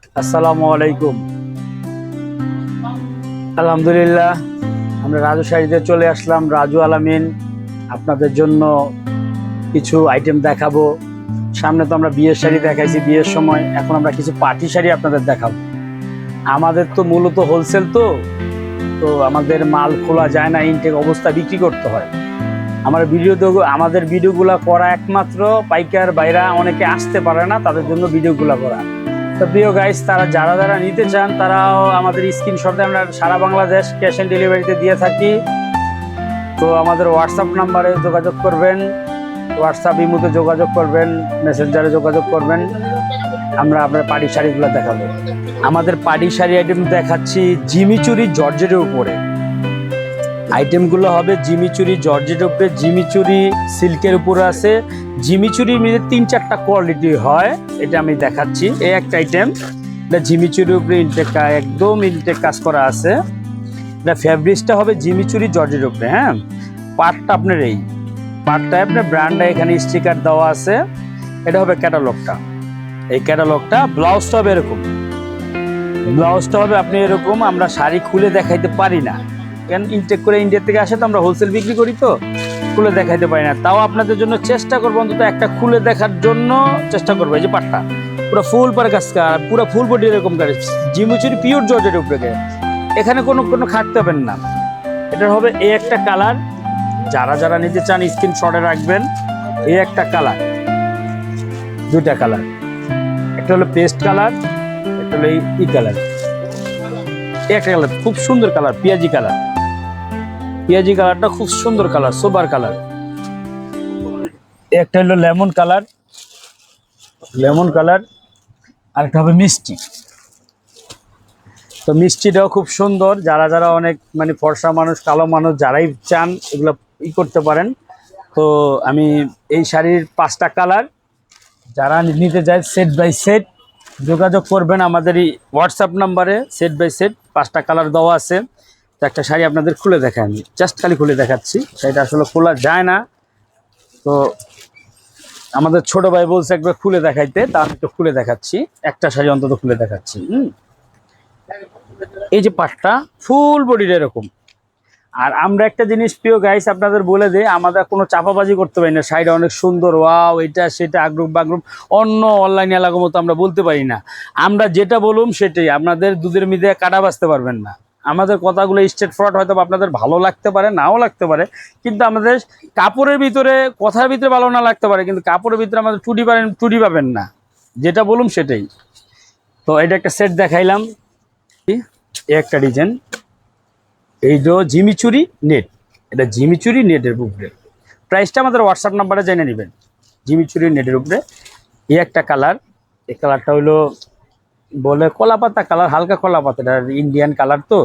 আসসালামু আলাইকুম। আলহামদুলিল্লাহ, আমরা রাজু শাড়িতে চলে আসলাম। রাজু আলামিন আপনাদের জন্য কিছু আইটেম দেখাবো। সামনে তো আমরা বিয়ের শাড়ি দেখাইছি বিয়ের সময়, এখন আমরা কিছু পার্টি শাড়ি আপনাদের দেখাবো। আমাদের তো মূলত হোলসেল, তো তো আমাদের মাল খোলা যায় না, ইনটেক অবস্থা বিক্রি করতে হয়। আমাদের ভিডিওগুলো করা একমাত্র পাইকার বাইরা অনেকে আসতে পারে না, তাদের জন্য ভিডিওগুলো করা। তো প্রিয় গাইস, যারা যারা নিতে চান তারাও আমাদের স্ক্রিনশটে আমরা সারা বাংলাদেশ ক্যাশ অন ডেলিভারিতে দিয়ে থাকি। তো আমাদের হোয়াটসঅ্যাপ নাম্বারে যোগাযোগ করবেন, হোয়াটসঅ্যাপ ইমোতে যোগাযোগ করবেন, মেসেঞ্জারে যোগাযোগ করবেন। আমরা আপনার পাড়ি শাড়িগুলো দেখাবো। আমাদের পাড়ি শাড়ি আইটেম দেখাচ্ছি জিমিচুরি জর্জেটের উপরে। আইটেমগুলো হবে জিমিচুরি জর্জেটের উপরে, জিমিচুরি সিল্কের উপরে আছে। জিমিচুরির মধ্যে 3-4টা কোয়ালিটি হয়, এটা আমি দেখাচ্ছি। এই একটা আইটেম, এটা জিমিচুরির উপরে একদম ইনটেক কাজ করা আছে। এটা ফ্যাব্রিক্সটা হবে জিমিচুরি জর্জেটের উপরে। হ্যাঁ, পার্টটা আপনার এই পার্টটা আপনার ব্র্যান্ডটা এখানে স্টিকার দেওয়া আছে। এটা হবে ক্যাটালগটা। এই ক্যাটালগটা ব্লাউজটা হবে এরকম। ব্লাউজটা হবে আপনি এরকম। আমরা শাড়ি খুলে দেখাইতে পারি না, কেন ইনটেক করে ইন্ডিয়া থেকে আসে, তো আমরা হোলসেল বিক্রি করি, তো খুলে দেখাইতে পারি না। তাও আপনাদের জন্য চেষ্টা করবো, অন্তত একটা খুলে দেখার জন্য চেষ্টা করবো। এই যে পাটটা পুরো ফুল পার কাজ, পুরো ফুল বডি এরকম কাজ, জিমিচুরি পিওর জর্জেটের উপরে। এখানে কোনো খাটতে পাবেন না। এটার হবে এই একটা কালার। যারা যারা নিতে চান স্ক্রিনশটে রাখবেন। এই একটা কালার, দুইটা কালার, একটা হলো পেস্ট কালার, একটা হলো এই কালার। এই একটা কালার খুব সুন্দর কালার, পেঁয়াজি কালার। পেঁয়াজি কালারটা খুব সুন্দর কালার, সোবার কালার। একটা হলো লেমন কালার, লেমন কালার। আর একটা হবে মিষ্টি। তো মিষ্টিটাও খুব সুন্দর। যারা যারা অনেক ফর্সা মানুষ, কালো মানুষ, যারাই চান এগুলো করতে পারেন। তো আমি এই শাড়ির 5টা কালার, যারা নিতে যায় সেট বাই সেট যোগাযোগ করবেন আমাদের এই হোয়াটসঅ্যাপ নাম্বারে। সেট বাই সেট 5টা কালার দেওয়া আছে। তো একটা শাড়ি আপনাদের খুলে দেখাই, আমি জাস্ট খালি খুলে দেখাচ্ছি। শাড়িটা আসলে খোলা যায় না, তো আমাদের ছোট ভাই বলছে একবার খুলে দেখাইতে, তা আমি একটু খুলে দেখাচ্ছি। একটা শাড়ি অন্তত খুলে দেখাচ্ছি। এই যে পাটটা ফুল বডির এরকম। আর আমরা একটা জিনিস প্রিয় গাইস আপনাদের বলে দিই, আমাদের কোনো চাপাবাজি করতে পারি না। শাড়িটা অনেক সুন্দর, ওয়াও, এটা সেটা, আগ্রুপ বাগ্রুপ অন্য অনলাইন এলাকার মতো আমরা বলতে পারি না। আমরা যেটা বলুম সেটাই, আপনাদের দুধের মিদে কাটা বাঁচতে পারবেন না। আমাদের কথাগুলো স্ট্রেট ফরওয়ার্ড, হয়তো আপনাদের ভালো লাগতে পারে, নাও লাগতে পারে, কিন্তু আমাদের কাপড়ের ভিতরে, কথার ভিতরে ভালো না লাগতে পারে, কিন্তু কাপড়ের ভিতরে আমাদের টুটি পাবেন না। যেটা বলুম সেটাই। তো এটা একটা সেট দেখাইলাম। এই একটা ডিজাইন, এই যে জিমিচুরি নেট, এটা জিমিচুরি নেটের উপরে। প্রাইসটা আমাদের হোয়াটসঅ্যাপ নাম্বারে জেনে নেবেন। জিমিচুরি নেটের উপরে এই একটা কালার। এই কালারটা হলো বলে কলাপাতা কালার, হালকা কলাপাতা, এটা ইন্ডিয়ান কালার। তো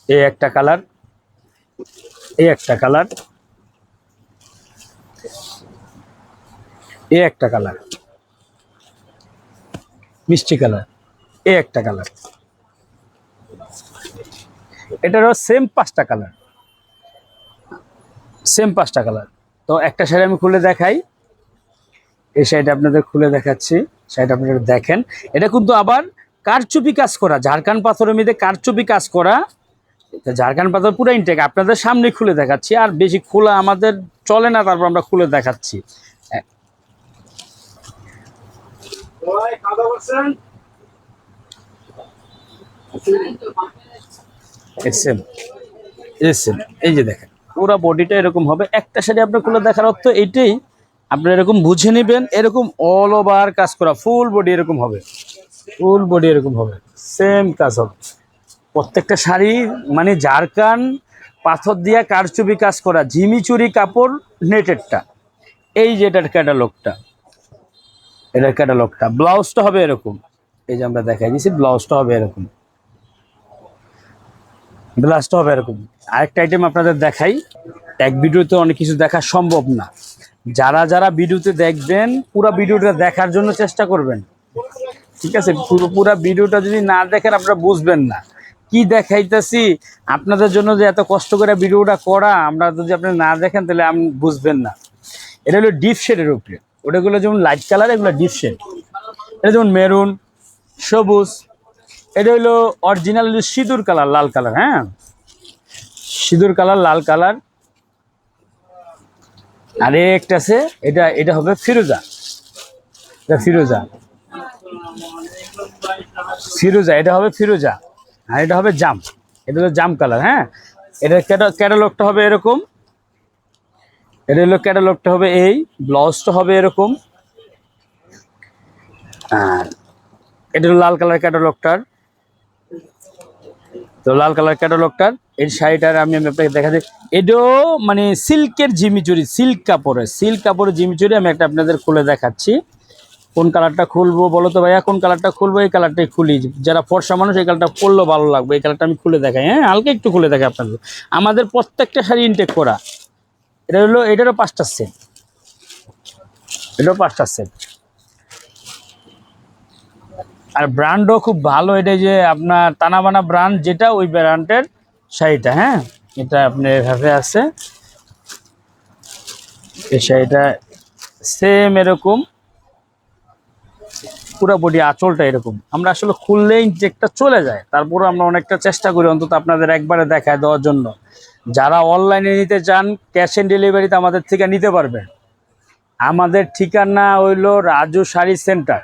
এই একটা কালার, এই একটা কালার, এই একটা কালার, মিষ্টি কালার, এই একটা কালার। এটারও সেম 5টা কালার, সেম 5টা কালার। তো একটা শাড়ি আমি খুলে দেখাই। এই শাড়িটা আপনাদের খুলে দেখাচ্ছি। শাড়িটা আপনারা দেখেন। এটা কিন্তু আবার কারচুপি কাজ করা, ঝাড়খান্ড পাথরের মধ্যে কারচুপি কাজ করা। ঝাড়খান্ড পাথর পুরো ইনটেক, আপনাদের সামনে খুলে দেখাচ্ছি। আর বেশি খোলা আমাদের চলে না, তারপর আমরা খুলে দেখাচ্ছি। এই যে দেখেন, পুরো বডিটা এরকম হবে। একটা শাড়ি আপনার খুলে দেখার অর্থ এইটাই, আপনারা এরকম বুঝে নেবেন। এরকম অল ওভার কাজ করা, ফুল বডি এরকম হবে, ফুল বডি এরকম হবে, সেম কাজ হবে। প্রত্যেকটা শাড়ি ঝাড়খান্ড পাথর দিয়া কারচুপি কাজ করা, ঝিমিচুরি কাপড় নেটেরটা। এই যে এটার ক্যাটালগটা, এটার ক্যাটালগটা। ব্লাউজটা হবে এরকম। এই যে আমরা দেখাই দিচ্ছি, ব্লাউজটা হবে এরকম, ব্লাউজটা হবে এরকম। আরেকটা আইটেম আপনাদের দেখাই। এক ভিডিওতে অনেক কিছু দেখা সম্ভব না। যারা যারা ভিডিওতে দেখবেন, পুরো ভিডিওটা দেখার জন্য চেষ্টা করবেন, ঠিক আছে? পুরো ভিডিওটা যদি না দেখেন আপনারা বুঝবেন না কি দেখাইতেছি। আপনাদের জন্য যে এত কষ্ট করে ভিডিওটা করা, আমরা যদি আপনি না দেখেন তাহলে আপনি বুঝবেন না। এটা হলো ডিপ শেডের উপরে, ওটাগুলো যেমন লাইট কালার, এগুলো ডিপ শেড। এটা যেমন মেরুন, সবুজ, এটা হলো অরিজিনাল সিঁদুর কালার, লাল কালার। হ্যাঁ, সিঁদুর কালার, লাল কালার। আর একটা আছে, এটা এটা হবে ফিরোজা, এটা ফিরোজা, ফিরোজা, এটা হবে ফিরোজা। আর এটা হবে জাম, এটা হলো জাম কালার। হ্যাঁ, এটা ক্যাটালগটা হবে এরকম, এটা হলো ক্যাটালগটা হবে এই, ব্লাউজটা হবে এরকম। আর এটা হলো লাল কালার ক্যাটালগটার, তো লাল কালার ক্যাটালগটার এই শাড়িটার আমি আপনাকে দেখা যাই। এটাও মানে সিল্কের জিমিচুরি, সিল্ক কাপড়ের জিমিচুরি। আমি একটা আপনাদের খুলে দেখাচ্ছি। কোন কালারটা খুলবো বলো তো ভাইয়া, কোন কালারটা খুলবো? এই কালারটাই খুলি, যারা ফর্সা মানুষ এই কালারটা পরলেও ভালো লাগবে। এই কালারটা আমি খুলে দেখাই। হ্যাঁ, হালকা একটু খুলে দেখাই আপনাদের। আমাদের প্রত্যেকটা শাড়ি ইনটেক করা। এটা হলো, এটারও 5টা সেট, এটাও 5টা সেট। আর ব্র্যান্ডও খুব ভালো, এটা যে আপনার তানাবানা ব্র্যান্ড, যেটা ওই ব্র্যান্ডের শাড়িটা। হ্যাঁ, এটা আপনার এভাবে আছে, এই শাড়িটা সেম এরকম, পুরো বডি আঁচলটা এরকম। আমরা আসলে খুললে ইনটেকটা চলে যায়, তারপরে আমরা অনেকটা চেষ্টা করি অন্তত আপনাদের একবারে দেখায় দেওয়ার জন্য। যারা অনলাইনে নিতে চান, ক্যাশ অন ডেলিভারিতে আমাদের থেকে নিতে পারবেন। আমাদের ঠিকানা হইলো রাজু শাড়ি সেন্টার,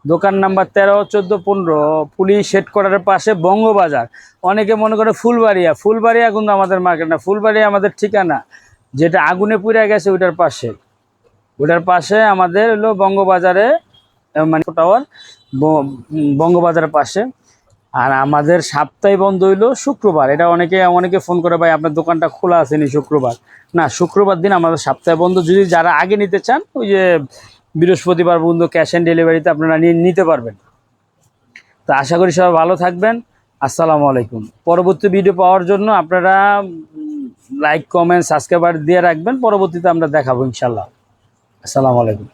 দোকান নাম্বার 13, 14, 15, পুলিশ হেডকোয়ার্টারের পাশে, বঙ্গবাজার। অনেকে মনে করে ফুলবাড়িয়া, ফুলবাড়িয়া কিন্তু আমাদের মার্কেট না, ফুলবাড়িয়া আমাদের ঠিকানা যেটা আগুনে পুড়ে গেছে ওইটার পাশে, ওটার পাশে আমাদের হলো বঙ্গবাজারে, মানে টাওয়ার, বঙ্গবাজারের পাশে। আর আমাদের সপ্তাহে বন্ধ হইলো শুক্রবার। এটা অনেকে অনেকে ফোন করে, ভাই আপনার দোকানটা খোলা আসেনি শুক্রবার? না, শুক্রবার দিন আমাদের সপ্তাহে বন্ধ। যদি যারা আগে নিতে চান, ওই যে বৃহস্পতিবার বন্ধ, ক্যাশ অন ডেলিভারিতে আপনারা নিতে পারবেন। তো আশা করি সবাই ভালো থাকবেন। আসসালামু আলাইকুম। পরবর্তী ভিডিও পাওয়ার জন্য আপনারা লাইক, কমেন্ট, সাবস্ক্রাইবার দিয়ে রাখবেন। পরবর্তীতে আমরা দেখাবো ইনশাল্লাহ। আসসালামু আলাইকুম।